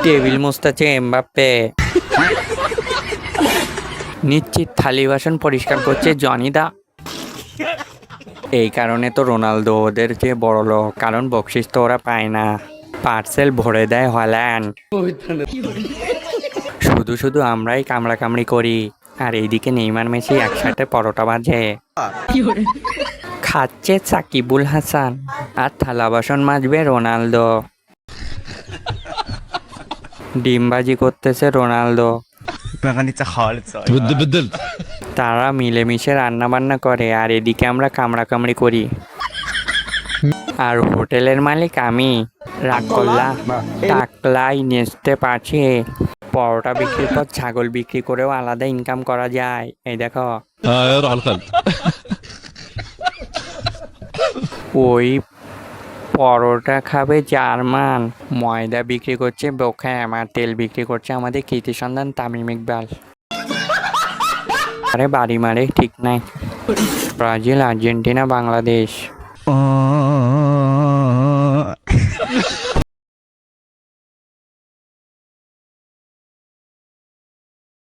Table মুছতেছে Mbappe. নিশ্চিত থালি বাসন পরিষ্কার করছে জনি দা। এই কারণে তো রোনালদো ওদের যে বড় লোক, কারণ বকশিস তো ওরা পায় না, পার্সেল ভরে দেয় হল্যান্ড। শুধু শুধু আমরাই কামড়া কামড়ি করি, আর এইদিকে নেইমার মেসি একসাথে পরোটা ভাজে খাচ্ছে সাকিবুল হাসান, আর থালা বাসন মাজবে রোনালদো। ডিমবাজি করতেছে রোনালদো। তারা মিলেমিশে রান্না বান্না করে, আর এদিকে আমরা কামড়া কামড়ি করি। আর হোটেলের মালিক আমি, রাগ করলা টাকলাই নেচতে পারছি। পরোটা বিক্রির পর ছাগল বিক্রি করেও আলাদা ইনকাম করা যায়। এই দেখো ওই পরোটা খাবে জার্মান, ময়দা বিক্রি করছে বোখাম, আর তেল বিক্রি করছে আমাদের কৃতি সন্ধান তামিম ইকবাল। আরে বাড়ি মারে ঠিক নাই। Brazil, Argentina, Bangladesh.